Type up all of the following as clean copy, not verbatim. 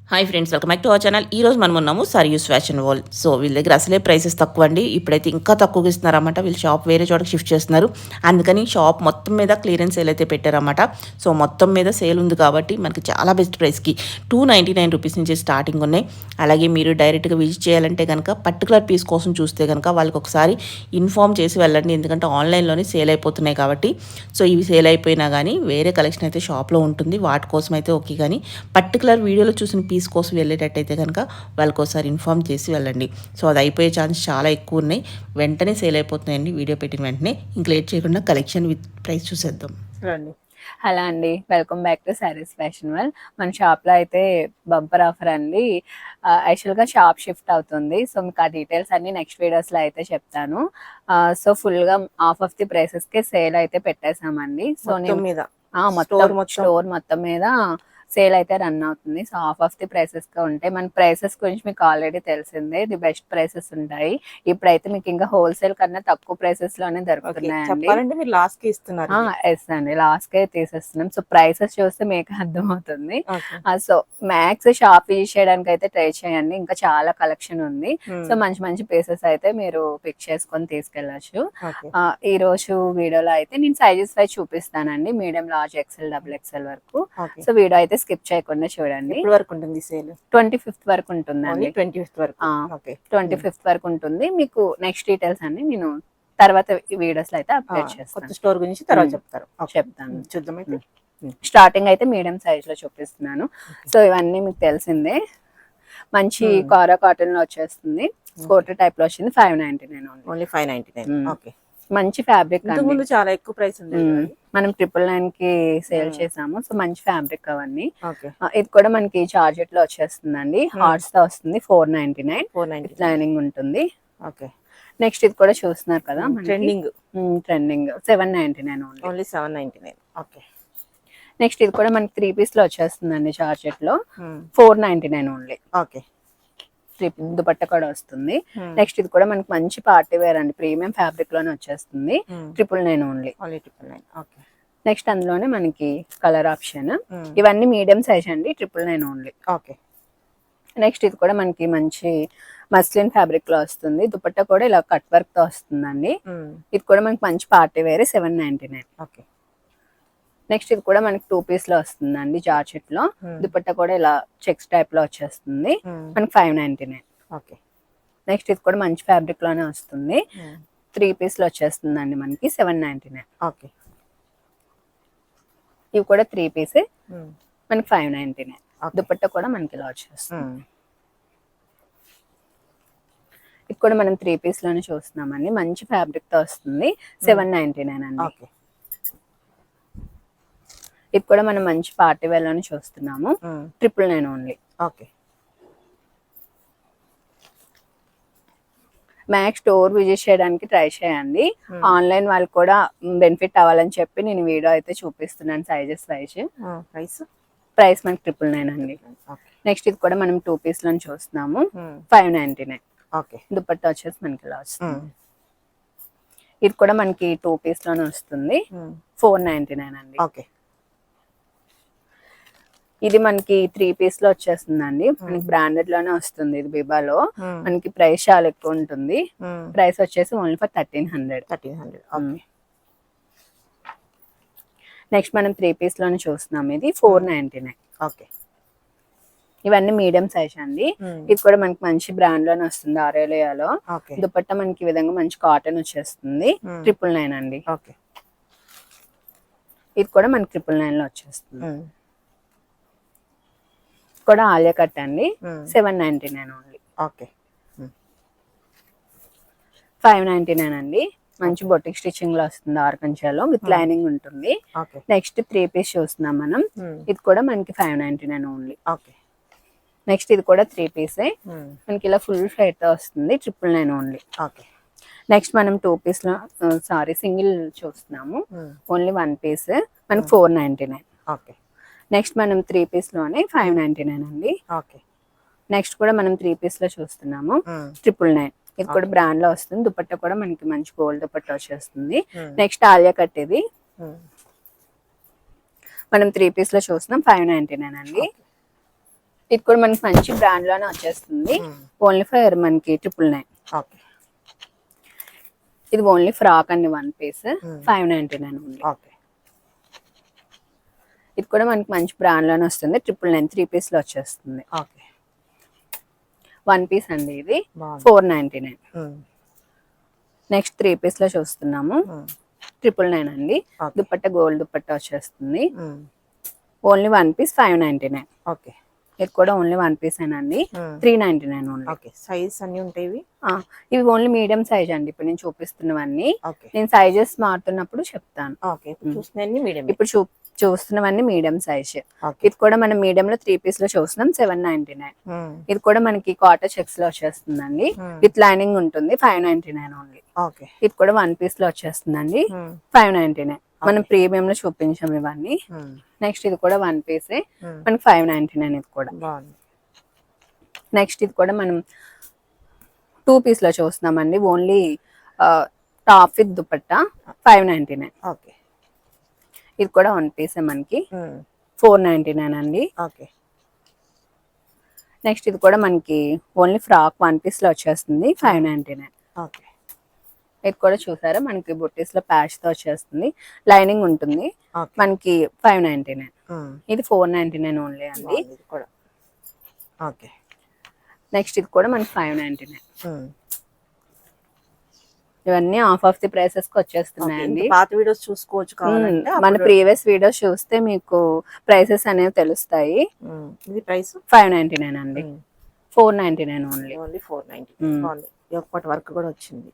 Hi friends, welcome back to our channel. ఈ రోజు మనం ఉన్నాము సర్యూస్ ఫ్యాషన్ వాల్. సో వీళ్ళ దగ్గర అసలే ప్రైసెస్ తక్కువ అండి. ఇప్పుడైతే ఇంకా తక్కువగా ఇస్తున్నారన్నమాట. వీళ్ళు షాప్ వేరే చోటకి షిఫ్ట్ చేస్తున్నారు. అందుకని షాప్ మొత్తం మీద క్లియరెన్స్ సేల్ అయితే పెట్టారన్నమాట. సో మొత్తం మీద సేల్ ఉంది కాబట్టి మనకి చాలా బెస్ట్ ప్రైస్కి 299 రూపీస్ నుంచి స్టార్టింగ్ ఉన్నాయి. అలాగే మీరు డైరెక్ట్గా విజిట్ చేయాలంటే కనుక పర్టికులర్ పీస్ కోసం చూస్తే కనుక వాళ్ళకి ఒకసారి ఇన్ఫామ్ చేసి వెళ్ళండి. ఎందుకంటే ఆన్లైన్లోనే సేల్ అయిపోతున్నాయి కాబట్టి. సో ఇవి సేల్ అయిపోయినా కానీ వేరే కలెక్షన్ అయితే షాప్లో ఉంటుంది. వాటి కోసం అయితే ఓకే, కానీ పర్టికులర్ వీడియోలో చూసిన పీస్ కోసం వెళ్ళేటట్టయితే కనుక వాళ్ళకి ఒకసారి ఇన్ఫామ్ చేసి వెళ్ళండి. సో అది అయిపోయే ఛాన్స్ చాలా ఎక్కువ ఉన్నాయి. వెంటనే సేల్ అయిపోతున్నాయండి వీడియో పెట్టిన వెంటనే. ఇంక లేట్ చేయకుండా కలెక్షన్ విత్ ప్రైస్ చూసేద్దాం రండి. హలో అండి, welcome back to saris fashion wall. మన షాప్లో అయితే బంపర్ ఆఫర్ అండి. యాక్చువల్గా షాప్ షిఫ్ట్ అవుతుంది. సో మీకు ఆ డీటెయిల్స్ అన్ని నెక్స్ట్ వీడియోస్లో అయితే చెప్తాను. సో ఫుల్గా ఆఫ్ ఆఫ్ ది ప్రైసెస్కి సేల్ అయితే పెట్టేసామండి. సో నేను మొత్తం స్టోర్ మొత్తం మీద సేల్ అయితే రన్ అవుతుంది. So of of the prices గా ఉంటాయి. మన ప్రైసెస్ గురించి మీకు ఆల్రెడీ తెలిసిందే, ది బెస్ట్ ప్రైసెస్ ఉంటాయి. ఇప్పుడైతే మీకు ఇంకా హోల్సేల్ కన్నా తక్కువ ప్రైసెస్ లోనే దొరుకుతున్నాయండి. ఎస్ అండి, లాస్ట్ కే తీసేస్తున్నాం. సో ప్రైసెస్ చూస్తే మీకు అర్థమవుతుంది. సో మ్యాక్స్ షాప్ యూజ్ చేయడానికి అయితే ట్రై చేయండి. ఇంకా చాలా కలెక్షన్ ఉంది. సో మంచి మంచి పీసెస్ అయితే మీరు పిక్ చేసుకొని తీసుకెళ్లొచ్చు. ఈ రోజు వీడియోలో అయితే నేను సైజెస్ వైజ్ చూపిస్తానండి, medium, large, XL, double XL వరకు. సో వీడియో అయితే స్కిప్ చేయకుండా చూడండి. 25th వరకు ఉంటుందండి. 25th వరకు ఉంటుంది. మీకు నెక్స్ట్ డీటెయిల్స్ అన్ని నేను తర్వాత వీడియోస్ లో అయితే అప్డేట్ చేస్తాను. స్టోర్ గురించి తర్వాత చెప్తాను. చూద్దాం. అయితే స్టార్టింగ్ అయితే మీడియం సైజ్ లో చూపిస్తున్నాను. సో ఇవన్నీ మీకు తెలిసిందే. మంచి కారా కాటన్ లో వచ్చేస్తుంది. కోట్ టైప్ లో వచ్చింది. 599 ఓన్లీ 599. ఓకే, మంచి ఫ్యాబ్రిక్. ముందు చాలా ఎక్కువ ప్రైస్ ఉంది. మనం 999 కి సేల్ చేసాము. సో మంచి ఫ్యాబ్రిక్ అవన్నీ. ఇది కూడా మనకి జార్జెట్ లో వచ్చేస్తుందండి. హార్ట్స్ తో వస్తుంది. 499 లైనింగ్ ఉంటుంది. ఓకే, నెక్స్ట్ ఇది కూడా చూస్తున్నారు కదా, ట్రెండింగ్ 799 ఓన్లీ 799. ఓకే, నెక్స్ట్ ఇది కూడా మనకి 3 పీస్ లో వచ్చేస్తుందండి. జార్జెట్ లో 499 ఓన్లీ. ఓకే, దుపట్ట కూడా వస్తుంది. నెక్స్ట్ ఇది కూడా మనకి మంచి పార్టీ వేర్ అండి. ప్రీమియం ఫ్యాబ్రిక్ లోనే వచ్చేస్తుంది. 999 ఓన్లీ. ఓకే, నెక్స్ట్ అందులోనే మనకి కలర్ ఆప్షన్. ఇవన్నీ మీడియం సైజ్ అండి. 999 ఓన్లీ. ఓకే, నెక్స్ట్ ఇది కూడా మనకి మంచి మస్లిన్ ఫ్యాబ్రిక్ లో వస్తుంది. దుపట్టా కూడా ఇలా కట్ వర్క్ తో వస్తుందండి. ఇది కూడా మనకి మంచి పార్టీ వేర్. 799. ఓకే, నెక్స్ట్ ఇది కూడా మనకి 2 పీస్ లో వస్తుందండి. జార్జెట్ లో దుపట్టా కూడా ఇలా చెక్స్ టైప్ లో వచ్చేస్తుంది. మనకి 599. ఓకే, నెక్స్ట్ ఇది కూడా మంచి ఫ్యాబ్రిక్ లోనే వస్తుంది. 3 పీస్ లో వచ్చేస్తుందండి మనకి 799. ఓకే, ఇవి కూడా 3 పీస్ మనకి 599. దుపట్టా కూడా మనకి ఇలా వచ్చేస్తుంది. ఇది కూడా మనం 3 పీస్ లోనే చూస్తున్నామండి. మంచి ఫ్యాబ్రిక్ తో వస్తుంది. 799 అండి. ఇది కూడా మనం మంచి పార్టీ వేర్ లోనే చూస్తున్నాము. 999 only. Okay, max store visit చేయడానికి ట్రై చేయండి. ఆన్లైన్ వాళ్ళు కూడా బెనిఫిట్ అవ్వాలని చెప్పి నేను వీడియో అయితే చూపిస్తున్నాను. Sizes wise. ప్రైస్ మనకి 999 అండి. నెక్స్ట్ ఇది కూడా మనం 2 పీస్ లో చూస్తున్నాము. 599. ఓకే, దుపట్టా వచ్చేసి మనకి ఇలా వస్తుంది. ఇది కూడా మనకి 2 పీస్ లోనే వస్తుంది. 499 అండి. ఓకే, ఇది మనకి 3 పీస్ లో వచ్చేస్తుందండి. మనకి బ్రాండెడ్ లోనే వస్తుంది. ఇది బిబాలో. మనకి ప్రైస్ చాలా ఎక్కువ ఉంటుంది. ప్రైస్ వచ్చేసి ఓన్లీ ఫర్ 1300. నెక్స్ట్ మనం 3 పీస్ లోనే చూస్తున్నాం. ఇది 499. ఓకే, ఇవన్నీ మీడియం సైజ్ అండి. ఇది కూడా మనకి మంచి బ్రాండ్ లోనే వస్తుంది. ఆరేలియాలో. దుపట్టా మనకి ఈ విధంగా మంచి కాటన్ వచ్చేస్తుంది. 999 అండి. ఇది కూడా మనకి 999 లో వచ్చేస్తుంది. కూడా ఆలియా కట్ అండి. 799 ఓన్లీ. ఓకే, 599 అండి. మంచి బొటిక్ స్టిచ్చింగ్ లో వస్తుంది. ఆర్కంచాలో విత్ లైనింగ్ ఉంటుంది. నెక్స్ట్ 3 పీస్ చూస్తున్నాం మనం. ఇది కూడా మనకి 599 ఓన్లీ. నెక్స్ట్ ఇది కూడా 3 పీసే. మనకి ఇలా ఫుల్ ఫ్లైట్ తో వస్తుంది. 999 ఓన్లీ. నెక్స్ట్ మనం 2 పీస్ లో సింగిల్ చూస్తున్నాము. ఓన్లీ 1 పీస్ మనకి 499. నెక్స్ట్ మనం 3 పీస్ లోనే 599 అండి. నెక్స్ట్ కూడా మనం 3 పీస్ లో చూస్తున్నాము. 999. ఇది కూడా బ్రాండ్ లో వస్తుంది. దుపట్టా కూడా మనకి మంచి గోల్డ్ దుపట్టా వచ్చేస్తుంది. Next Alia cut. ఇది మనం 3 పీస్ లో చూస్తున్నాం. 599 అండి. ఇది కూడా మనకి మంచి బ్రాండ్ లోనే వచ్చేస్తుంది. ఓన్లీ ఫర్ మనకి 999. ఓకే. ఇది ఓన్లీ ఫ్రాక్ అండి, 1 పీస్ 599 ఉంది. ఓకే. ఇది కూడా మనకి మంచి బ్రాండ్ లోనే వస్తుంది. 999 3 పీస్ లో వచ్చేస్తుంది. ఓకే. 1 పీస్ అండి, ఇది 499. నెక్స్ట్ 3 పీస్ లో చూస్తున్నాము. 999 అండి. దుపట్టా గోల్డ్ దుపట్టా వచ్చేస్తుంది. Only 1 piece 599. ఓకే. ఇది కూడా ఓన్లీ 1 పీస్ అండి, 399 ఓన్లీ. ఓకే. సైజ్ అన్ని ఉంటాయి ఇవి? ఇవి ఓన్లీ మీడియం సైజ్ అండి. ఇప్పుడు నేను చూపిస్తున్నవన్నీ ఓకే. నేను సైజెస్ మారుతున్నప్పుడు చెప్తాను. ఓకే. చూస్తున్నవన్నీ మీడియం. ఇప్పుడు చూస్తున్నవన్నీ మీడియం సైజ్. ఓకే. ఇది కూడా మనం మీడియం లో 3 పీస్ లో చూస్తున్నాం 799. ఇది కూడా మనకి కాటన్ చెక్స్ లో వచ్చేస్తుందండి. విత్ లైనింగ్ ఉంటుంది 599 ఓన్లీ. ఓకే. ఇది కూడా 1 పీస్ లో వచ్చేస్తుందండి 599. మనం ప్రీమియం లో చూపించాం ఇవన్నీ. నెక్స్ట్ ఇది కూడా 1 పీసే మనకి 599. ఇది కూడా నెక్స్ట్ ఇది కూడా మనం 2 పీస్ లో చూస్తున్నామండి. Only top with dupatta 599. Okay. ఇది కూడా 1 పీసే మనకి 499 అండి. ఓకే. నెక్స్ట్ ఇది కూడా మనకి ఓన్లీ ఫ్రాక్ 1 పీస్ లో వచ్చేస్తుంది 599. ఓకే. ఇది కూడా చూసారా మనకి బుట్టీస్ లో ప్యాచ్ తో వచ్చేస్తుంది. లైనింగ్ ఉంటుంది మనకి 599. ఇది 499 ఓన్లీ అండి. ఓకే. నెక్స్ట్ ఇది కూడా మనకి 599. ఇవన్నీ ఆఫ్ ది ప్రైసెస్ కి వచ్చేస్తున్నాయండి. పాత వీడియోస్ చూసుకోవచ్చు కావాలంటే. మన ప్రీవియస్ వీడియోస్ చూస్తే మీకు ప్రైసెస్ అనేవి తెలుస్తాయి. ఇది ప్రైస్ 599 అండి. 499 ఓన్లీ. ఓన్లీ 490. ఒకటి వర్క్ కూడా వచ్చింది.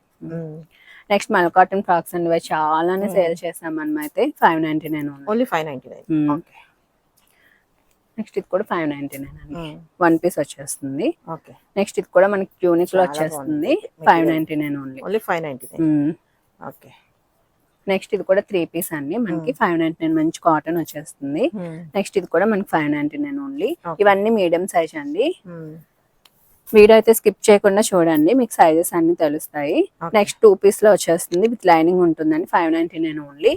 నెక్స్ట్ మల్ కాటన్ ఫ్రాక్స్ అండి, చాలానే సేల్ చేసాం మనం అయితే 599 ఓన్లీ 599. ఓకే. నెక్స్ట్ ఇది కూడా 599 అండి. 1 పీస్ వచ్చేస్తుంది. ఓకే. నెక్స్ట్ ఇది కూడా మనకి యూనిక్ లో వచ్చేస్తుంది 599 ఓన్లీ. ఓన్లీ 599. ఓకే. నెక్స్ట్ ఇది కూడా 3 పీస్ అండి మనకి 599. మంచి కాటన్ వచ్చేస్తుంది. నెక్స్ట్ ఇది కూడా మనకి 599 ఓన్లీ. ఇవన్నీ మీడియం సైజ్ అండి. వీడియో అయితే స్కిప్ చేయకుండా చూడండి, మీకు సైజెస్ అన్ని తెలుస్తాయి. నెక్స్ట్ 2 పీస్ లో వచ్చేస్తుంది విత్ లైనింగ్ ఉంటుందండి 599 ఓన్లీ.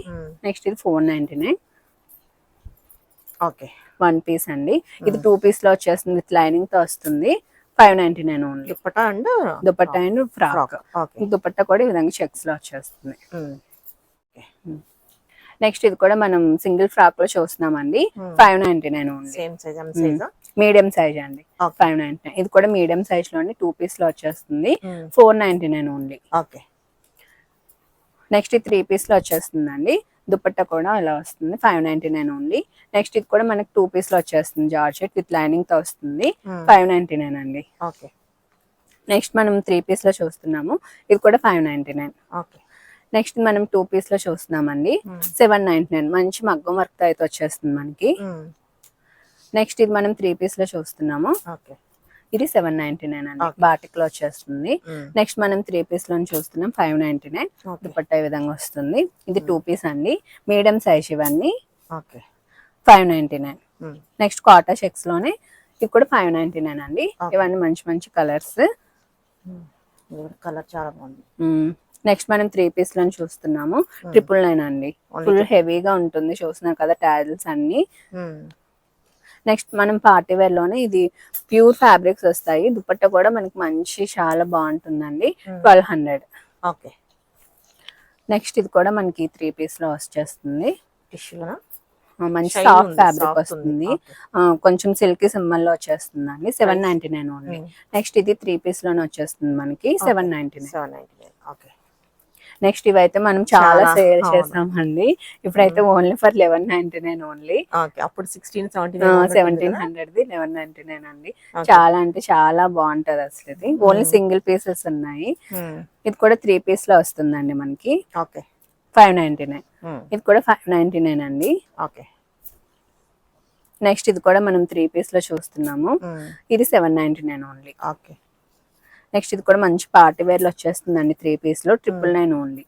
నెక్స్ట్ ఇది 499. ఓకే. 1 పీస్ అండి. ఇది 2 పీస్ లో వచ్చేస్తుంది విత్ లైనింగ్ తో వస్తుంది 599 only. Dupatta and frock. Dupatta కూడా ఈ విధంగా చెక్స్ లో వచ్చేస్తుంది. నెక్స్ట్ ఇది కూడా మనం సింగిల్ ఫ్రాక్ లో చూస్తున్నామండి 599 only. Same size medium size అండి 599. ఇది కూడా మీడియం సైజ్ లోని 2 పీస్ లో వచ్చేస్తుంది 499 ఓన్లీ. ఓకే. నెక్స్ట్ ఇది 3 పీస్ లో వచ్చేస్తుందండి. దుపట్టా కూడా ఇలా వస్తుంది 599 ఓన్లీ. నెక్స్ట్ ఇది కూడా మనకి 2 పీస్ లో వచ్చేస్తుంది జార్జెట్ విత్ లైనింగ్ తో వస్తుంది 599 అండి. ఓకే. నెక్స్ట్ మనం 3 పీస్ లో చూస్తున్నాము, ఇది కూడా 599. ఓకే. నెక్స్ట్ మనం 2 పీస్ లో చూస్తున్నామండి 799. మంచి మగ్గం వర్క్ తో అయితే వచ్చేస్తుంది మనకి. నెక్స్ట్ ఇది మనం 3 పీస్ లో చూస్తున్నాము. ఇది 799 అండి. బాటిక్ లో వచ్చేస్తుంది. నెక్స్ట్ మనం 3 పీస్ లో చూస్తున్నాం 599. దుపట్టా ఈ విధంగా వస్తుంది. ఇది 2 పీస్ అండి, మీడియం సైజ్ ఇవన్నీ 599. నెక్స్ట్ కాటా చెక్స్ లోనే ఇది కూడా 599 అండి. ఇవన్నీ మంచి మంచి కలర్స్. కలర్ చాలా బాగుంది. నెక్స్ట్ మనం 3 పీస్ లో చూస్తున్నాము 999 అండి. ఫుల్ హెవీగా ఉంటుంది, చూస్తున్నారు కదా టాజిల్స్ అన్ని. నెక్స్ట్ మనం పార్టీ వేర్ లోనే ఇది ప్యూర్ ఫ్యాబ్రిక్స్ వస్తాయి. దుపట్టా కూడా మనకి మంచి చాలా బాగుంటుందండి 1200. ఓకే. నెక్స్ట్ ఇది కూడా మనకి 3 పీస్ లో వచ్చేస్తుంది. టిష్యూలోనా మంచి సాఫ్ట్ ఫ్యాబ్రిక్ వస్తుంది. కొంచెం సిల్కీ సింబల్ లో వచ్చేస్తుందండి 799 ఓన్లీ. నెక్స్ట్ ఇది 3 పీస్ లోనే వచ్చేస్తుంది మనకి 799. ఓకే. నెక్స్ట్ ఇవైతే మనం చాలా సేల్ చేసామండి. ఇప్పుడైతే ఓన్లీ ఫర్ 1199 ఓన్లీ. అప్పుడు 1700 1199 అండి. చాలా అంటే చాలా బాగుంటది అసలు. ఇది ఓన్లీ సింగిల్ పీసెస్ ఉన్నాయి. ఇది కూడా 3 పీస్ లో వస్తుందండి మనకి 599. ఇది కూడా 599 అండి. నెక్స్ట్ ఇది కూడా మనం 3 పీస్ లో చూస్తున్నాము. ఇది 799 ఓన్లీ. నెక్స్ట్ ఇది కూడా మంచి పార్టీ వేర్ లో వచ్చేస్తుందండి 3 పీస్ లో 999 ఓన్లీ.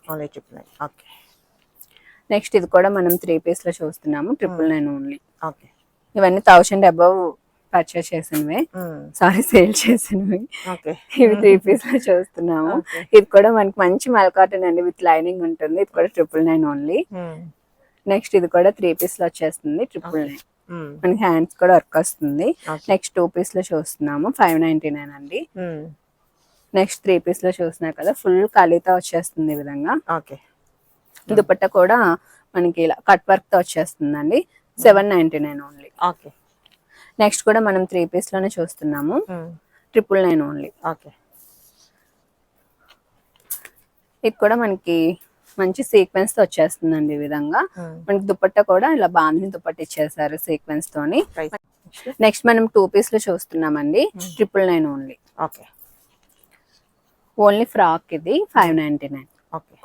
నెక్స్ట్ ఇది కూడా మనం 3 పీస్ లో చూస్తున్నాము 999 ఓన్లీ. ఇవన్నీ 1000 అబౌవ్ పర్చేస్ చేసినవి, సారీ సేల్ చేసినవి. ఇవి 3 పీస్ లో చూస్తున్నాము. ఇది కూడా మనకి మంచి మల్ కాటన్ అండి విత్ లైనింగ్ ఉంటుంది. ఇది కూడా 999 ఓన్లీ. నెక్స్ట్ ఇది కూడా 3 పీస్ లో వచ్చేస్తుంది 999. మనకి హ్యాండ్స్ కూడా వర్క్ వస్తుంది. నెక్స్ట్ 2 పీస్ లో చూస్తున్నాము 599 అండి. నెక్స్ట్ 3 పీస్ లో చూస్తున్నారు కదా, ఫుల్ ఖాళీతో వచ్చేస్తుంది ఈ విధంగా. దుపట్టా కూడా మనకి ఇలా కట్ వర్క్ తో వచ్చేస్తుందండి. 799 ఓన్లీ. నెక్స్ట్ కూడా మనం 3 పీస్ లోనే చూస్తున్నాము. 999 ఓన్లీ. ఇది కూడా మనకి మంచి సీక్వెన్స్ తో వచ్చేస్తుందండి ఈ విధంగా. మనకి దుపట్టా కూడా ఇలా బాందిని దుపట్టా ఇచ్చేసారు సీక్వెన్స్ తోని. నెక్స్ట్ మనం 2 పీస్ లో చూస్తున్నామండి. 999 ఓన్లీ. ఓన్లీ ఫ్రాక్ ఇది 599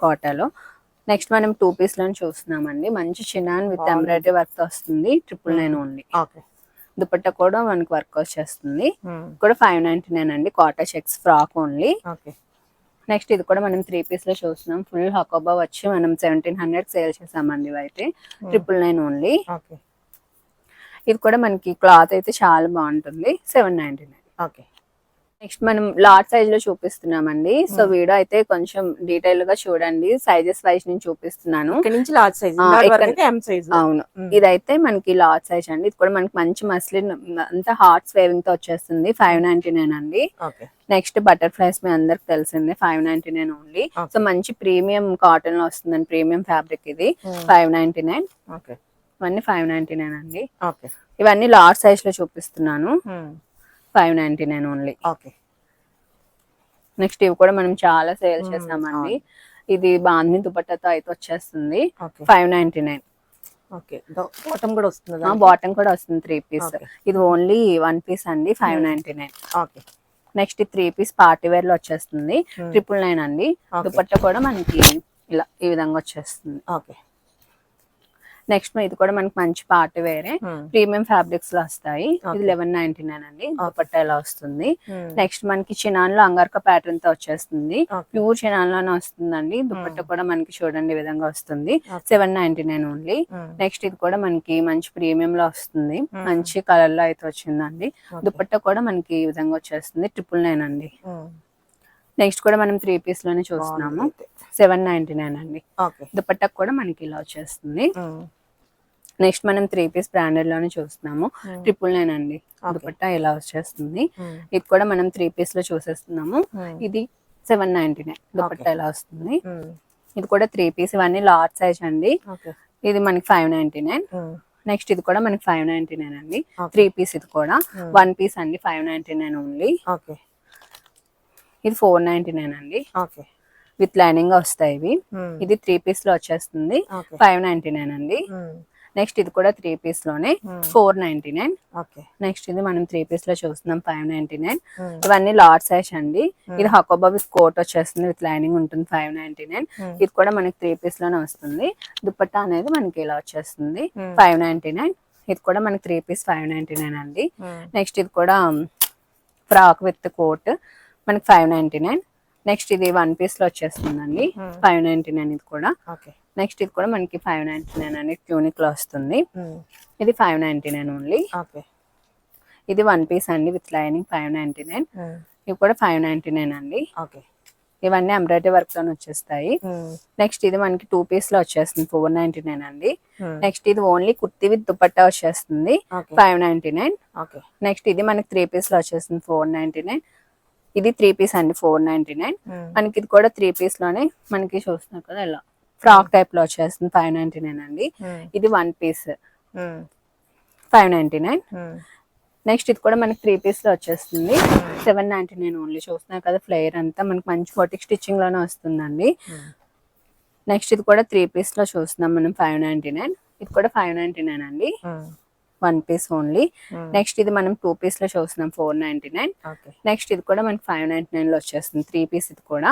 కోటాలో. నెక్స్ట్ మనం 2 పీస్ లో చూస్తున్నామండి. మంచి చినాన్ విత్ ఎంబ్రాయిడరీ వర్క్ తో వస్తుంది. 999 ఓన్లీ. దుపట్టా కూడా మనకి వర్క్ వచ్చేస్తుంది. కూడా 599 అండి. కాటా చెక్స్ ఫ్రాక్ ఓన్లీ. నెక్స్ట్ ఇది కూడా మనం 3 పీస్ లో చూస్తున్నాం. ఫుల్ హకోబా వచ్చి మనం 1700 సేల్ చేసామండి. అయితే 999 ఓన్లీ. ఇది కూడా మనకి క్లాత్ అయితే చాలా బాగుంటుంది. 799. నెక్స్ట్ మనం లార్జ్ సైజ్ లో చూపిస్తున్నామండి. సో వీడియో అయితే కొంచెం డీటెయిల్ గా చూడండి. సైజెస్ వైజ్ నేను చూపిస్తున్నాను. అవును, ఇదైతే మనకి లార్జ్ సైజ్ అండి. ఇది కూడా మనకి మంచి మస్లిన్ అంతా హార్ట్ వేవింగ్ తో వచ్చేస్తుంది. 599 అండి. నెక్స్ట్ బటర్ఫ్లైస్ మీ అందరికి తెలిసిందే. 599 ఓన్లీ. సో మంచి ప్రీమియం కాటన్ లో వస్తుందండి. ప్రీమియం ఫ్యాబ్రిక్ ఇది. 599. ఇవన్నీ 599 అండి. ఇవన్నీ లార్జ్ సైజ్ లో చూపిస్తున్నాను. 599 ఓన్లీ. నెక్స్ట్ ఇవి కూడా మనం చాలా సేల్ చేసామండి. ఇది బాందిని దుపట్టాతో అయితే వచ్చేస్తుంది. 599. బాటమ్ కూడా వస్తుంది 3 పీస్. ఇది ఓన్లీ 1 పీస్ అండి. 599. నెక్స్ట్ 3 పీస్ పార్టీ వేర్ లో వచ్చేస్తుంది. 999 అండి. దుపట్టా కూడా మనకి ఇలా ఈ విధంగా వచ్చేస్తుంది. నెక్స్ట్ ఇది కూడా మనకి మంచి పార్టీ వేరే ప్రీమియం ఫ్యాబ్రిక్స్ లో వస్తాయి. ఇది 1199 అండి. దుపట్టా ఇలా వస్తుంది. నెక్స్ట్ మనకి చినాన్ లో అంగార్కా ప్యాటర్న్ తో వచ్చేస్తుంది. ప్యూర్ చినాన్ లోనే వస్తుందండి. దుపట్టా కూడా మనకి చూడండి ఈ విధంగా వస్తుంది. 799 ఓన్లీ. నెక్స్ట్ ఇది కూడా మనకి మంచి ప్రీమియం లో వస్తుంది. మంచి కలర్ లో అయితే వచ్చిందండి. దుపట్టా కూడా మనకి ఈ విధంగా వచ్చేస్తుంది. 999 అండి. నెక్స్ట్ కూడా మనం 3 పీస్ లోనే చూస్తున్నాము. 799 అండి. దుపట్టా కూడా మనకి ఇలా వచ్చేస్తుంది. నెక్స్ట్ మనం 3 పీస్ బ్రాండెడ్ లోనే చూస్తున్నాము. 999 అండి. దుపట్టా ఇలా వచ్చేస్తుంది. ఇది కూడా మనం 3 పీస్ లో చూసేస్తున్నాము. ఇది 799. దుపట్టా ఇలా వస్తుంది. ఇది కూడా 3 పీస్. ఇవన్నీ లార్జ్ సైజ్ అండి. ఇది మనకి 599. నెక్స్ట్ ఇది కూడా మనకి 599 అండి. 3 పీస్. ఇది కూడా 1 పీస్ అండి. 599 ఓన్లీ. ఇది 499 అండి. విత్ లైనింగ్ వస్తాయి ఇవి. ఇది 3 పీస్ లో వచ్చేస్తుంది. 599 అండి. నెక్స్ట్ ఇది కూడా 3 పీస్ లోనే 499. నెక్స్ట్ ఇది మనం 3 పీస్ లో చూస్తున్నాం. 599. ఇవన్నీ లార్జ్ సైజ్ అండి. ఇది హకోబా విత్ కోట్ వచ్చేస్తుంది. విత్ లైనింగ్ ఉంటుంది. 599. ఇది కూడా మనకి 3 పీస్ లోనే వస్తుంది. దుపట్టా అనేది మనకి ఇలా వచ్చేస్తుంది. 599. ఇది కూడా మనకి 3 పీస్ 599 అండి. నెక్స్ట్ ఇది కూడా ఫ్రాక్ విత్ కోట్ మనకి 599. నెక్స్ట్ ఇది 1 పీస్ లో వచ్చేస్తుందండి. 599 ఇది కూడా. నెక్స్ట్ ఇది కూడా మనకి 599 అండి. ట్యూనిక్ లో వస్తుంది. ఇది 599 ఓన్లీ. ఇది 1 పీస్ అండి విత్ లైనింగ్. 599. ఇది కూడా 599 అండి. ఇవన్నీ ఎంబ్రాయిడరీ వర్క్ లోనే వచ్చేస్తాయి. నెక్స్ట్ ఇది మనకి 2 పీస్ లో వచ్చేస్తుంది. 499 అండి. నెక్స్ట్ ఇది ఓన్లీ కుర్తీ విత్ దుపట్టా వచ్చేస్తుంది. 599. నెక్స్ట్ ఇది మనకి 3 పీస్ లో వచ్చేస్తుంది. 499. ఇది 3 పీస్ అండి. 499. మనకి ఇది కూడా 3 పీస్ లోనే మనకి చూస్తున్నారు కదా ఇలా ఫ్రాక్ టైప్ లో వచ్చేస్తుంది. 599 అండి. ఇది 1 పీస్ 599. నెక్స్ట్ ఇది కూడా మనకి 3 పీస్ లో వచ్చేస్తుంది. 799 ఓన్లీ. చూస్తున్నారు కదా ఫ్లేయర్ అంతా మనకి మంచి ఫోటిక్ స్టిచ్చింగ్ లోనే వస్తుందండి. నెక్స్ట్ ఇది కూడా 3 పీస్ లో చూస్తున్నాం మనం. 599. ఇది కూడా 599 అండి. 1 పీస్ ఓన్లీ. నెక్స్ట్ ఇది మనం 2 పీస్ లో చూస్తున్నాం. 499. నెక్స్ట్ ఇది కూడా మనకి 599 లో వచ్చేస్తుంది. 3 పీస్ ఇది కూడా.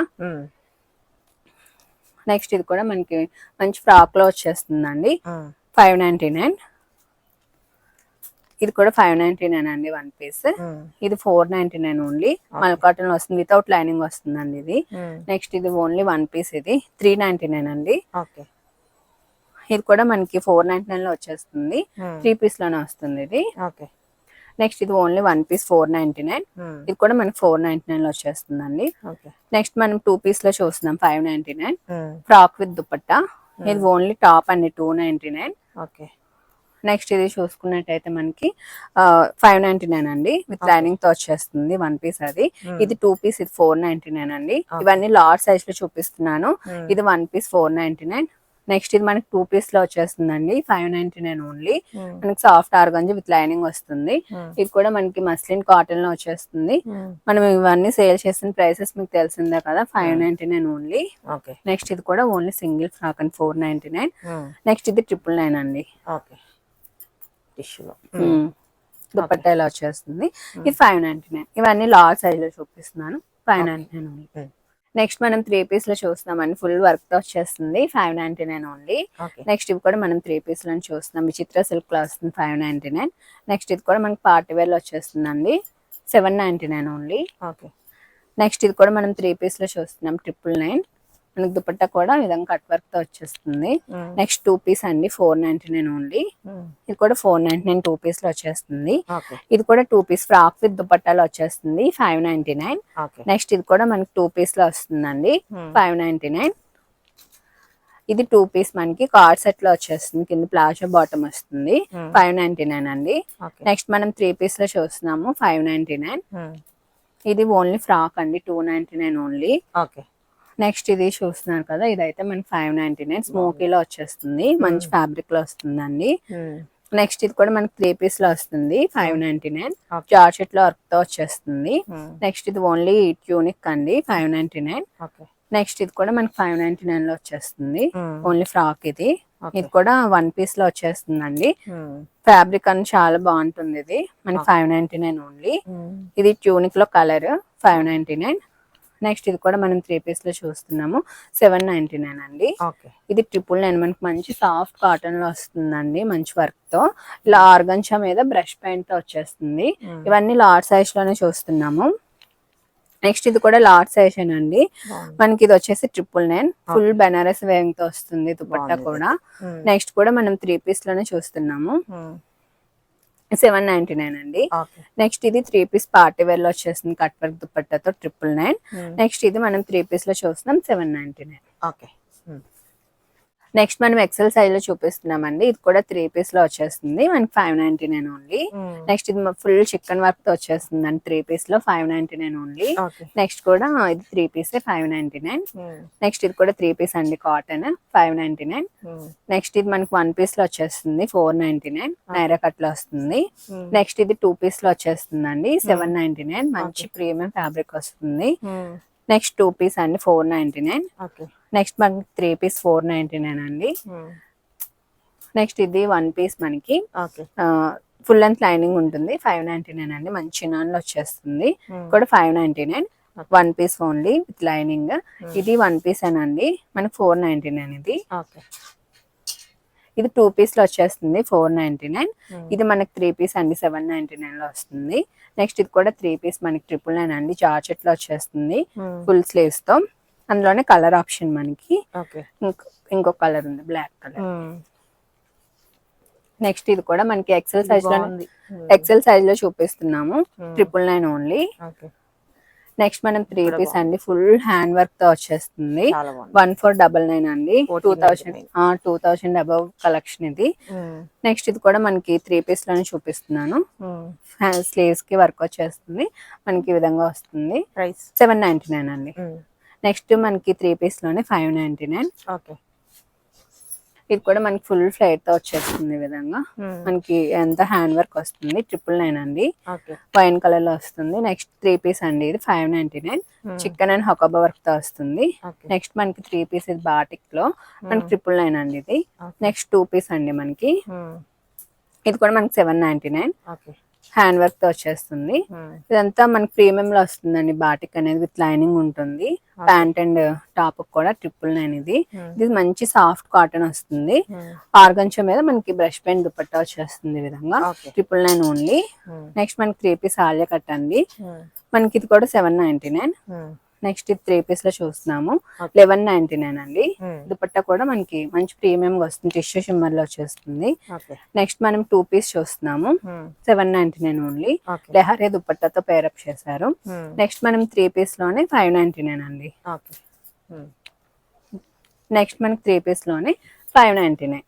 నెక్స్ట్ ఇది కూడా మనకి మంచి ఫ్రాక్ లో వచ్చేస్తుందండి. 599. ఇది కూడా 599 అండి. 1 పీస్. ఇది 499 ఓన్లీ. మల్ కాటన్ లో వస్తుంది. వితౌట్ లైనింగ్ వస్తుందండి ఇది. నెక్స్ట్ ఇది ఓన్లీ 1 పీస్. ఇది 399 అండి. ఇది కూడా మనకి 499 లో వచ్చేస్తుంది. 3 పీస్ లోనే వస్తుంది ఇది. నెక్స్ట్ ఇది ఓన్లీ 1 పీస్ 499. ఇది కూడా మనకి 499 లో వచ్చేస్తుందండి. నెక్స్ట్ మనం 2 పీస్ లో చూస్తున్నాం. 599. Frock with dupatta. ఇది ఓన్లీ టాప్ అండి. 299. నెక్స్ట్ ఇది చూసుకున్నట్టయితే మనకి 599 అండి, విత్ లైనింగ్ తో వచ్చేస్తుంది. 1 పీస్ అది. ఇది 2 పీస్, ఇది 499 అండి. ఇవన్నీ లార్జ్ సైజ్ లో చూపిస్తున్నాను. ఇది 1 పీస్ 499. నెక్స్ట్ ఇది మనకి 2 పీస్ లో వచ్చేస్తుందండి, 599 ఓన్లీ. మనకి సాఫ్ట్ ఆర్గంజా విత్ లైనింగ్ వస్తుంది. ఇది కూడా మనకి మస్లిన్ కాటన్ లో వచ్చేస్తుంది. మనం ఇవన్నీ సేల్ చేసిన ప్రైసెస్ మీకు తెలిసిందే కదా, 599 ఓన్లీ. నెక్స్ట్ ఇది కూడా only single frock and 499. Next ఇది 999 అండి. దుపట్టా ఇలా వచ్చేస్తుంది. ఇది 599. ఇవన్నీ లార్జ్ సైజ్ లో చూపిస్తున్నాను, 599 ఓన్లీ. నెక్స్ట్ మనం 3 పీస్ లో చూస్తున్నామండి, ఫుల్ వర్క్ తో వచ్చేస్తుంది, 599 ఓన్లీ. నెక్స్ట్ ఇవి కూడా మనం 3 పీస్ లో చూస్తున్నాం, విచిత్ర సిల్క్ లో వస్తుంది, 599. నెక్స్ట్ ఇది కూడా మనకి పార్టీ వేర్ లో వచ్చేస్తుందండి, 799 ఓన్లీ. నెక్స్ట్ ఇది కూడా మనం 3 పీస్ లో చూస్తున్నాం, 999. మనకి దుపట్టా కూడా ఈ విధంగా కట్ వర్క్ తో వచ్చేస్తుంది. నెక్స్ట్ 2 పీస్ అండి, 499 ఓన్లీ. ఇది కూడా 499 2 పీస్ లో వచ్చేస్తుంది. ఇది కూడా 2 పీస్ ఫ్రాక్ విత్ దుపట్టాలో వచ్చేస్తుంది, 599. నెక్స్ట్ ఇది కూడా మనకి 2 పీస్ లో వస్తుందండి, 599. ఇది 2 పీస్ మనకి కార్డ్ సెట్ లో వచ్చేస్తుంది, కింద ప్లాజో బాటమ్ వస్తుంది, 599 అండి. నెక్స్ట్ మనం 3 పీస్ లో చూస్తున్నాము, 599. ఇది ఓన్లీ ఫ్రాక్ అండి, 299 ఓన్లీ. నెక్స్ట్ ఇది చూస్తున్నారు కదా, ఇదైతే మనకి 599, స్మోకీలో వచ్చేస్తుంది, మంచి ఫ్యాబ్రిక్ లో వస్తుందండి. నెక్స్ట్ ఇది కూడా మనకి 3 పీస్ లో వస్తుంది, 599. జార్జెట్ లో వర్క్ తో వచ్చేస్తుంది. నెక్స్ట్ ఇది ఓన్లీ ట్యూనిక్ అండి, 599. నెక్స్ట్ ఇది కూడా మనకి 599 లో వచ్చేస్తుంది, ఓన్లీ ఫ్రాక్ ఇది. ఇది కూడా 1 పీస్ లో వచ్చేస్తుందండి. ఫ్యాబ్రిక్ అని చాలా బాగుంటుంది, ఇది మనకి 599 ఓన్లీ. ఇది ట్యూనిక్ లో కలర్, 599. నెక్స్ట్ ఇది కూడా మనం 3 పీస్ లో చూస్తున్నాము, 799 అండి. ఇది 999, మనకి మంచి సాఫ్ట్ కాటన్ లో వస్తుందండి, మంచి వర్క్ తో. ఇలా ఆర్గంజా మీద బ్రష్ పెయింట్ తో వచ్చేస్తుంది. ఇవన్నీ లార్జ్ సైజ్ లోనే చూస్తున్నాము. నెక్స్ట్ ఇది కూడా లార్జ్ సైజ్ అండి, మనకి ఇది వచ్చేసి 999, ఫుల్ బెనారస్ వేవింగ్ తో వస్తుంది దుపట్టా కూడా. నెక్స్ట్ కూడా మనం 3 పీస్ లోనే చూస్తున్నాము, 799 అండి. నెక్స్ట్ ఇది 3 పీస్ పార్టీ వేర్ లో వచ్చేస్తుంది, కట్ వర్క్ దుపట్టాతో, 999. నెక్స్ట్ ఇది మనం 3 పీస్ లో చూస్తున్నాం, 799. నెక్స్ట్ మనం ఎక్సెల్ సైజ్ లో చూపిస్తున్నామండి, ఇది కూడా 3 పీస్ లో వచ్చేస్తుంది, మనకి 599 ఓన్లీ. నెక్స్ట్ ఇది ఫుల్ చికెన్ వర్క్ తో వచ్చేస్తుంది అండి, 3 పీస్ లో 599 ఓన్లీ. నెక్స్ట్ కూడా ఇది 3 పీస్ 599. నెక్స్ట్ ఇది కూడా 3 పీస్ అండి, కాటన్, 599. నెక్స్ట్ ఇది మనకి 1 పీస్ లో వచ్చేస్తుంది, 499, నైరా కట్ లో వస్తుంది. నెక్స్ట్ ఇది 2 పీస్ లో వచ్చేస్తుంది అండి, 799, మంచి ప్రీమియం ఫ్యాబ్రిక్ వస్తుంది. నెక్స్ట్ 2 పీస్ అండి, 499. నెక్స్ట్ మనకి 3 పీస్ 499 అండి. నెక్స్ట్ ఇది 1 పీస్ మనకి ఫుల్ లెంత్ లైనింగ్ ఉంటుంది, 599 అండి, మంచి చినాన్ లో వచ్చేస్తుంది, కూడా 599. 1 పీస్ ఓన్లీ విత్ లైనింగ్. ఇది 1 పీస్ అనండి, మనకి 499 ఇది. ఇది 2 పీస్ లో వచ్చేస్తుంది, 499. ఇది మనకి 3 పీస్ అండి, 799 లో వస్తుంది. నెక్స్ట్ ఇది కూడా 3 పీస్ మనకి 999 అండి, జార్జెట్ లో వచ్చేస్తుంది, ఫుల్ స్లీవ్స్ తో. అందులోనే కలర్ ఆప్షన్ మనకి ఇంకో కలర్ ఉంది, బ్లాక్ కలర్. నెక్స్ట్ ఇది కూడా మనకి ఎక్సెల్ సైజ్ లో చూపిస్తున్నాము, 999 ఓన్లీ. నెక్స్ట్ మనం 3 పీస్ అండి, ఫుల్ హ్యాండ్ వర్క్ తో వచ్చేస్తుంది, 1499 అండి, 2000 అబవ్ కలెక్షన్ ఇది. నెక్స్ట్ ఇది కూడా మనకి 3 పీస్ లోనే చూపిస్తున్నాను, స్లీవ్స్ కి వర్క్ వచ్చేస్తుంది, మనకి ఈ విధంగా వస్తుంది, 799 అండి. నెక్స్ట్ మనకి 3 పీస్ లోనే 599. ఇది కూడా మనకి ఫుల్ ఫ్లైట్ తో వచ్చేస్తుంది, ఈ విధంగా మనకి ఎంత హ్యాండ్ వర్క్ వస్తుంది, 999 అండి, వైన్ కలర్ లో వస్తుంది. నెక్స్ట్ 3 పీస్ అండి, ఇది 599, చికెన్ అండ్ హొకబా వర్క్ తో వస్తుంది. నెక్స్ట్ మనకి 3 పీస్ ఇది బాటిక్ లో, మనకి 999 అండి ఇది. నెక్స్ట్ 2 పీస్ అండి మనకి, ఇది కూడా మనకి 799, హ్యాండ్ వర్క్ తో వచ్చేస్తుంది. ఇదంతా మనకి ప్రీమియం లో వస్తుందండి, బాటిక్ అనేది విత్ లైనింగ్ ఉంటుంది, ప్యాంట్ అండ్ టాప్ కూడా 999 ఇది. ఇది మంచి సాఫ్ట్ కాటన్ వస్తుంది, ఆర్గంజా మీద మనకి బ్రష్ పెయింట్ దుపట్టా వచ్చేస్తుంది, ఈ విధంగా 999 ఓన్లీ. నెక్స్ట్ మనకి 3 పీస్ ఆలియా కట్ అండి, మనకి ఇది కూడా 799. నెక్స్ట్ ఇది 3 పీస్ లో చూస్తున్నాము, 1199 అండి. దుపట్టా కూడా మనకి మంచి ప్రీమియం గా వస్తుంది, టిష్యూ షిమ్మర్ లో వచ్చేస్తుంది. నెక్స్ట్ మనం 2 పీస్ చూస్తున్నాము, 799 ఓన్లీ, లెహరియా దుపట్టాతో పేరప్ చేశారు. నెక్స్ట్ మనం 3 పీస్ లోనే 599 అండి. నెక్స్ట్ మనకి 3 పీస్ లోనే 599.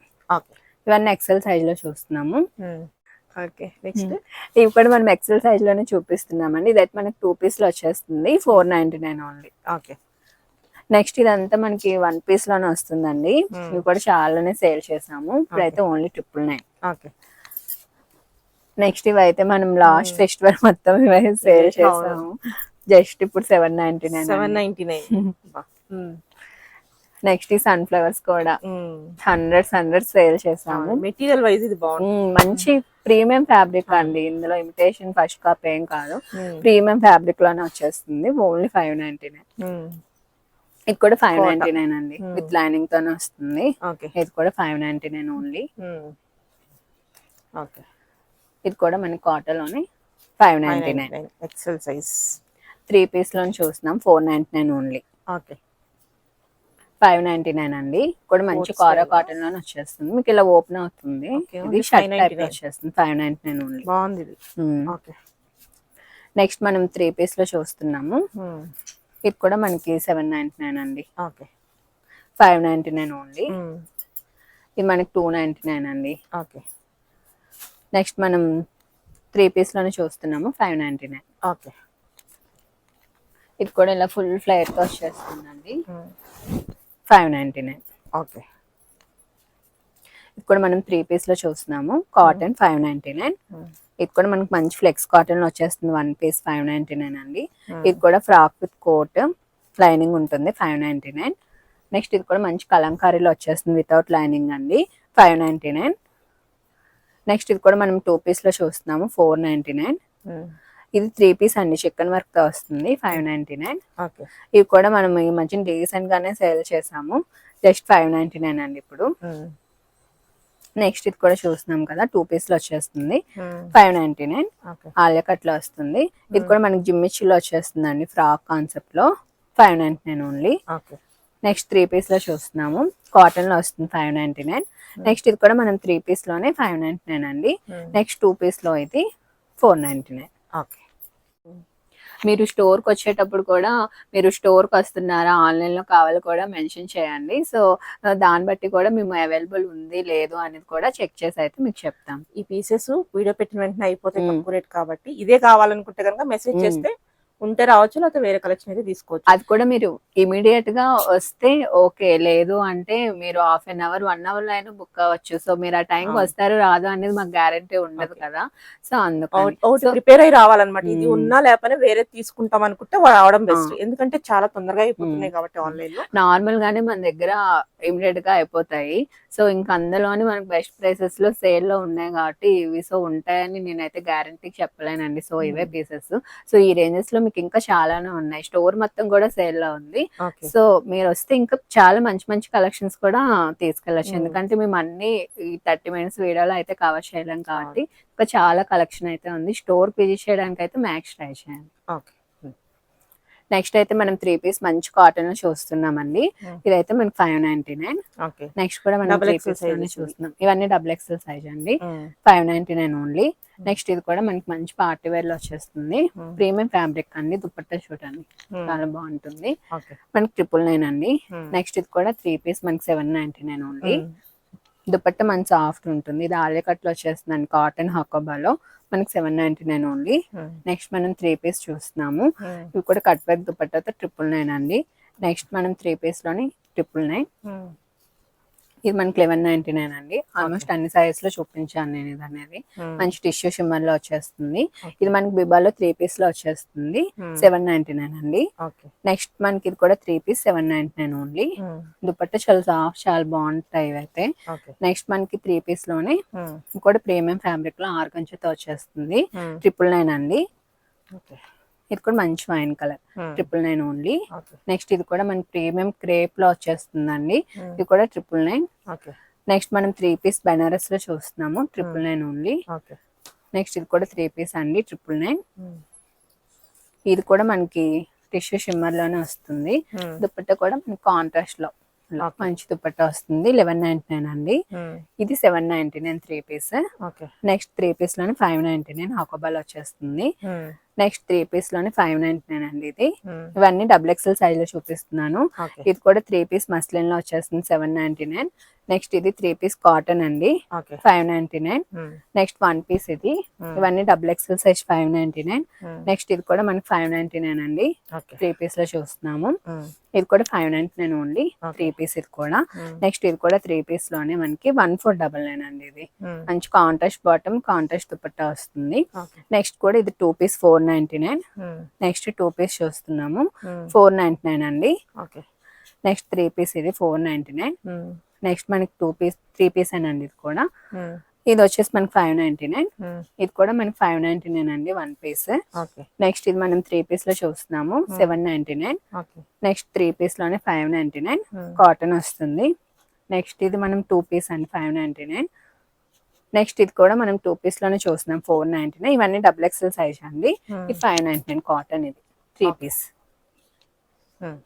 ఇవన్నీ ఎక్సెల్ సైజ్ లో చూస్తున్నాము. ఓకే, నెక్స్ట్ ఇవి కూడా మనం ఎక్సెల్ సైజ్ లోనే చూపిస్తున్నామండి. ఇదైతే మనకి 2 పీస్ లో వచ్చేస్తుంది, 499 ఓన్లీ. ఓకే. నెక్స్ట్ ఇదంతా మనకి 1 పీస్ లోనే వస్తుందండి. ఇవి కూడా చాలానే సేల్ చేసాము, ఇప్పుడైతే ఓన్లీ 999. ఓకే. నెక్స్ట్ ఇవి అయితే మనం లాస్ట్ ఫెస్టివల్ మొత్తం ఇవైతే సేల్ చేసాము, జస్ట్ ఇప్పుడు 799. 799. నెక్స్ట్ ఈ సన్ఫ్లవర్స్ కూడా హండ్రెడ్స్ సేల్ చేసాము. మెటీరియల్ వైజ్ ఇది బాగుంది, మంచి ప్రీమియం ఫ్యాబ్రిక్ అండి. ఇందులో ఇమిటేషన్ ఫస్ట్ కాప్ ఏం కాదు, ప్రీమియం ఫ్యాబ్రిక్ లోనే వచ్చేస్తుంది. ఓన్లీ 599. ఇది కూడా 599 అండి, విత్ లైనింగ్ తోనే వస్తుంది. ఇది కూడా 599 ఓన్లీ. ఓకే. ఇది కూడా మనకి కాటన్ లోనే 599. ఎక్సెల్ సైజ్ 3 పీస్ లో చూస్తున్నాం, 499 ఓన్లీ. ఓకే. 599 అండి. కూడా మంచి కారా కాటన్ లోనే వచ్చేస్తుంది, మీకు ఇలా ఓపెన్ అవుతుంది. ఇది షర్ట్ టైప్ వచ్చేస్తుంది, 599 ఓన్లీ. బాగుంది ఇది. ఓకే. నెక్స్ట్ మనం 3 పీస్ లో చూస్తున్నాము. ఇది కూడా మనకి 799 అండి. ఓకే. 599 ఓన్లీ. ఇది మనకి 299 అండి. ఓకే. నెక్స్ట్ మనం 3 పీస్ లోనే చూస్తున్నాము, 599. ఓకే. ఇది కూడా ఇలా ఫుల్ ఫ్లేర్ తో వచ్చేస్తుందండి, 599. ఓకే. ఇది కూడా మనం 3 పీస్ లో చూస్తున్నాము, కాటన్ 599. ఇది కూడా మనకి మంచి ఫ్లెక్స్ కాటన్ లో వచ్చేస్తుంది, 1 పీస్ 599 అండి. ఇది కూడా ఫ్రాక్ విత్ కోట్ లైనింగ్ ఉంటుంది, 599. నెక్స్ట్ ఇది కూడా మంచి కలంకారీలో వచ్చేస్తుంది, వితౌట్ లైనింగ్ అండి, 599. నెక్స్ట్ ఇది కూడా మనం 2 పీస్ లో చూస్తున్నాము, 499. ఇది 3 పీస్ అండి, చికెన్ వర్క్ తో వస్తుంది, 599. ఓకే. ఇవి కూడా మనం ఈ మధ్య రీసెంట్ గానే సేల్ చేసాము, జస్ట్ 599 అండి ఇప్పుడు. నెక్స్ట్ ఇది కూడా చూస్తున్నాం కదా, 2 పీస్ లో వచ్చేస్తుంది, 599. ఆలియా కట్ లో వస్తుంది. ఇది కూడా మనకి జిమ్మిచ్చిలో వచ్చేస్తుంది అండి, ఫ్రాక్ కాన్సెప్ట్ లో, 599 ఓన్లీ. నెక్స్ట్ 3 పీస్ లో చూస్తున్నాము, కాటన్ లో వస్తుంది, 599. నెక్స్ట్ ఇది కూడా మనం 3 పీస్ లోనే 599 అండి. నెక్స్ట్ 2 పీస్ లో ఇది 499. ఓకే. మీరు స్టోర్ కి వచ్చేటప్పుడు కూడా మీరు స్టోర్ కి వస్తున్నారా, ఆన్లైన్ లో కావాలి కూడా మెన్షన్ చేయండి. సో దాన్ని బట్టి కూడా మేము అవైలబుల్ ఉంది లేదు అనేది కూడా చెక్ చేసి అయితే మీకు చెప్తాం. ఈ పీసెస్ వీడియో పెట్టిన వెంటనే అయిపోతే తక్కువ రేట్ కాబట్టి ఇదే కావాలనుకుంటే కనుక మెసేజ్ చేస్తే ఉంటే రావచ్చు, లేకపోతే వేరే కలెక్షన్ అయితే తీసుకోవచ్చు. అది కూడా మీరు ఇమీడియట్ గా వస్తే ఓకే, లేదు అంటే మీరు హాఫ్ అన్ అవర్ 1 అవర్ లో అయినా బుక్ అవ్వచ్చు. సో మీరు ఆ టైంకి వస్తారు రాదు అనేది మాకు గ్యారంటీ ఉండదు కదా. సో అందుకని ప్రిపేర్ అయ్యి రావాలన్నమాట. ఇది ఉన్నా లేకపోతే వేరే తీసుకుంటాం అనుకుంటే రావడం బెస్ట్, ఎందుకంటే చాలా తొందరగా అయిపోతున్నాయి కాబట్టి ఆన్లైన్ లో. నార్మల్ గానే మన దగ్గర ఇమీడియట్ గా అయిపోతాయి. సో ఇంకా అందులోని మనకి బెస్ట్ ప్రైసెస్ లో సేల్ లో ఉన్నాయి కాబట్టి ఇవి సో ఉంటాయని నేనైతే గ్యారంటీ చెప్పలేనండి. సో ఇవే పీసెస్. సో ఈ రేంజెస్ లో మీకు ఇంకా చాలానే ఉన్నాయి, స్టోర్ మొత్తం కూడా సేల్ లో ఉంది. సో మీరు వస్తే ఇంకా చాలా మంచి మంచి కలెక్షన్స్ కూడా తీసుకెళ్ళచ్చు, ఎందుకంటే మేము అన్ని ఈ 30 మినిట్స్ వీడియోలో అయితే కవర్ చేయలేం కాబట్టి ఇంకా చాలా కలెక్షన్ అయితే ఉంది. స్టోర్ విజిట్ చేయడానికి అయితే మ్యాక్స్ ట్రై చేయండి. నెక్స్ట్ అయితే మనం 3 పీస్ మంచి కాటన్ లో చూస్తున్నామండి. ఇదైతే మనకి 599. నెక్స్ట్ కూడా మనం 3 పీస్ లోనే చూస్తున్నాం, ఇవన్నీ XXL సైజ్ అండి, 599 ఓన్లీ. నెక్స్ట్ ఇది కూడా మనకి మంచి పార్టీ వేర్ లో వచ్చేస్తుంది, ప్రీమియం ఫ్యాబ్రిక్ అండి, దుపట్టా షూట్ అండి, చాలా బాగుంటుంది, మనకి 999 అండి. నెక్స్ట్ ఇది కూడా 3 పీస్ మనకి 799 ఓన్లీ. దుపట్టా మంచి సాఫ్ట్ ఉంటుంది, ఇది ఆలియా కట్ లో వచ్చేస్తుంది కాటన్ హకోబాలో, మనకి 799 ఓన్లీ. నెక్స్ట్ మనం 3 పీస్ చూస్తున్నాము, ఇవి కూడా కట్ వర్క్ దుపట్టాతో 999 అండి. నెక్స్ట్ మనం 3 పీస్ లోని 999. ఇది మనకి 1199 అండి. ఆల్మోస్ట్ అన్ని సైజెస్ లో చూపించాను నేను ఇది అనేది. మంచి టిష్యూ షిమ్మర్ లో వచ్చేస్తుంది. ఇది మనకి బిబాలో 3 పీస్ లో వచ్చేస్తుంది, 799 అండి. నెక్స్ట్ మనకి ఇది కూడా 3 పీస్ 799 ఓన్లీ. దుపట్టా చాలా సాఫ్ట్, చాలా బాగుంటాయి ఇవైతే. నెక్స్ట్ మనకి 3 పీస్ లోనే కూడా ప్రీమియం ఫ్యాబ్రిక్ లో ఆర్గంజాతో వచ్చేస్తుంది, 999 అండి. ఇది కూడా మంచి వైన్ కలర్, 999 ఓన్లీ. నెక్స్ట్ ఇది కూడా మనకి ప్రీమియం క్రేప్ లో వచ్చేస్తుందండి, ఇది కూడా 999. నెక్స్ట్ మనం 3 పీస్ బెనారస్ లో చూస్తున్నాము, 999 ఓన్లీ. నెక్స్ట్ ఇది కూడా 3 పీస్ అండి, 999. ఇది కూడా మనకి టిష్యూ షిమ్మర్ లోనే వస్తుంది, దుపట్టా కూడా మనకి కాంట్రాస్ట్ లో మంచి దుపట్టా వస్తుంది, 1199 అండి. ఇది 799 3 పీస్. నెక్స్ట్ 3 పీస్ లోనే 599 హకోబాల్ వచ్చేస్తుంది. నెక్స్ట్ 3 పీస్ లోనే 599 అండి ఇది. ఉమ్, ఇవన్నీ XXL సైజ్ లో చూపిస్తున్నాను. ఓకే ఇది కూడా 3 పీస్ మస్లిన్ లో వచ్చేస్తుంది 799. నెక్స్ట్ ఇది 3 పీస్ కాటన్ అండి ఓకే 599. ఉమ్, నెక్స్ట్ 1 పీస్ ఇది. ఉమ్, ఇవన్నీ XXL సైజ్ 599. ఉమ్, నెక్స్ట్ ఇది కూడా మనకి 599 అండి. ఓకే 3 పీస్ లో చూస్తున్నాము. ఉమ్, ఇది కూడా 599 ఓన్లీ. ఓకే 3 పీస్ ఇది కూడా. ఉమ్, నెక్స్ట్ ఇది కూడా 3 పీస్ లోనే మనకి 1499 అండి ఇది. ఉమ్, మంచి కాంట్రాస్ట్ బాటమ్ కాంట్రాస్ట్ దుపట్టా వస్తుంది. ఓకే నెక్స్ట్ కూడా ఇది 2 పీస్ 499. ఉమ్, నెక్స్ట్ 2 పీస్ చూస్తున్నాము ఉమ్, 499 అండి. ఓకే నెక్స్ట్ 3 పీస్ ఇది 499. ఉమ్, నెక్స్ట్ మనకి 2 పీస్ 3 పీస్ అండి ఇది కూడా. ఉమ్, ఇది వచ్చేసి మనకి 599. ఉమ్, ఇది కూడా మనకి 599 అండి 1 పీస్. ఓకే నెక్స్ట్ ఇది మనం 3 పీస్ లో చూస్తున్నాము 799. ఓకే నెక్స్ట్ 3 పీస్ లోనే 599 ఉమ్, కాటన్ వస్తుంది. నెక్స్ట్ ఇది మనం 2 పీస్ అండి 599. నెక్స్ట్ ఇది కూడా మనం 2 పీస్ లోనే చూస్తున్నాం 499. ఇవన్నీ XXL సైజ్ అండి. ఉమ్, ఇది 599 కాటన్ ఇది 3 పీస్. ఉమ్.